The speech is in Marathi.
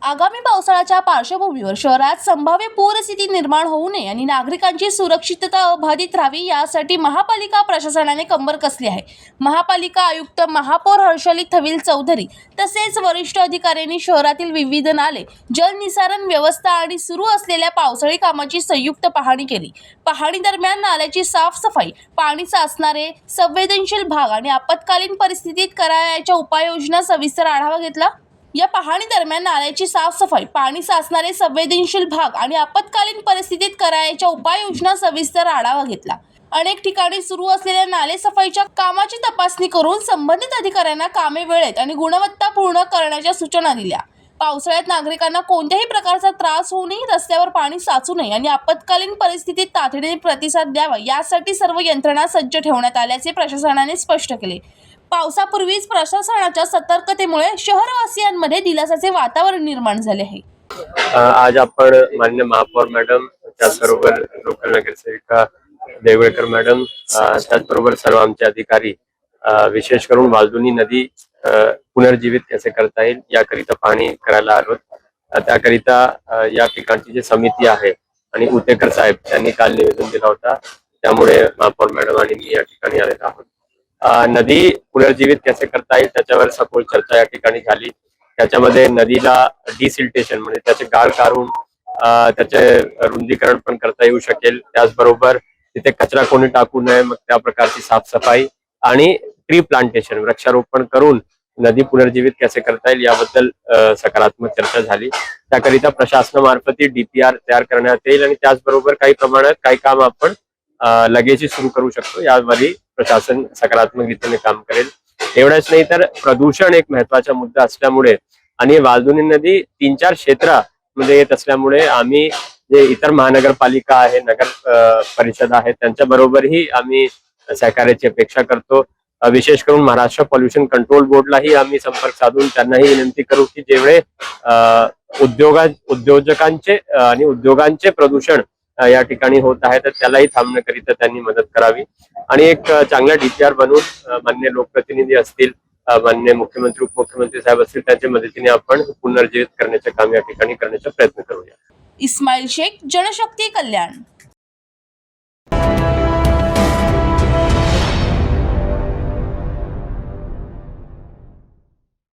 आगामी पावसाळ्याच्या पार्श्वभूमीवर शहरात संभाव्य पूरस्थिती निर्माण होऊ नये आणि नागरिकांची सुरक्षितता अबाधित राहावी यासाठी महापालिका प्रशासनाने कंबर कसली आहे। महापालिका आयुक्त महापौर हर्षली थविल चौधरी तसेच वरिष्ठ अधिकाऱ्यांनी शहरातील विविध नाले, जलनिसारण व्यवस्था आणि सुरू असलेल्या पावसाळी कामाची संयुक्त पाहणी केली। पाहणी दरम्यान नाल्याची साफसफाई, पाणी साचणारे संवेदनशील भाग आणि आपत्कालीन परिस्थितीत करावयाच्या उपाययोजना सविस्तर आढावा घेतला। या पाहणी दरम्यान नाल्याची साफसफाई, पाणी साचणारे संवेदनशील भाग आणि आपत्कालीन परिस्थितीत करावयाच्या उपाययोजना सविस्तर आढावा घेतला। अनेक ठिकाणी सुरू असलेल्या नाले सफाईच्या कामाची तपासणी करून संबंधित अधिकाऱ्यांना कामे वेळेत आणि गुणवत्तापूर्ण करण्याच्या सूचना दिल्या। पावसाळ्यात नागरिकांना कोणत्याही प्रकारचा त्रास होऊ नये, रस्त्यावर पाणी साचू नये आणि आपत्कालीन परिस्थितीत तातडीने प्रतिसाद द्यावा यासाठी सर्व यंत्रणा सज्ज ठेवण्यात आल्याचे प्रशासनाने स्पष्ट केले। पावसापूर्वीच प्रशासनाच्या सतर्कतेमुळे शहरवासियांमध्ये दिलासाचे वातावरण निर्माण झाले आहे। आज आपण माननीय महापौर मॅडम, त्याचबरोबर लोकल नगरसेविका देवळकर मॅडम, त्याचबरोबर सर्व आमचे अधिकारी, विशेष करून वालदुनी नदी पुनर्जीवित कसे करता येईल याकरिता पाहणी करायला आलो। त्याकरिता या ठिकाणची जी समिती आहे आणि उतेकर साहेब यांनी काल निवेदन दिला होता, त्यामुळे महापौर मॅडम आणि मी या ठिकाणी आलेलो आहोत। नदी पुनर्जीवित कसे करता येईल त्याच्यावर सखोल चर्चा या ठिकाणी झाली। त्याच्यामध्ये नदीला डिसिल्टेशन म्हणजे त्याचे गाळ काढून त्याचे रुंदीकरण पण करता येऊ शकेल। त्याचबरोबर तिथे कचरा कोणी टाकू नये, मग त्या प्रकारची साफसफाई आणि ट्री प्लांटेशन, वृक्षारोपण करून नदी पुनर्जीवित कसे करता येईल याबद्दल सकारात्मक चर्चा झाली। त्याकरिता प्रशासनामार्फत डीपीआर तयार करण्यात येईल आणि त्याचबरोबर काही प्रमाणात काही काम आपण लगेच सुरू करू शकतो, यामध्ये प्रशासन सकारात्मक रीतीने काम करेल। एवढंच नाही तर प्रदूषण एक महत्वाचा मुद्दा असल्यामुळे आणि वालदुनी नदी 3-4 क्षेत्रामध्ये येत असल्यामुळे आम्ही जे इतर महानगरपालिका आहे, नगर परिषद आहे, त्यांच्या बरोबरही आम्ही सहकार्याची अपेक्षा करतो। विशेष करून महाराष्ट्र पॉल्युशन कंट्रोल बोर्डलाही आम्ही संपर्क साधून त्यांनाही विनंती करू की जेवढे उद्योजकांचे आणि उद्योगांचे प्रदूषण या ठिकाणी होत आहे तर त्यालाही थांबण्याकरिता त्यांनी मदत करावी आणि एक चांगला डीपीआर बनवून माननीय लोकप्रतिनिधी असतील, माननीय मुख्यमंत्री, उपमुख्यमंत्री साहेब असतील, त्यांच्या मदतीने आपण पुनर्जीवित करण्याचे काम या ठिकाणी करण्याचा प्रयत्न करूया। इस्माईल शेख, जनशक्ती कल्याण।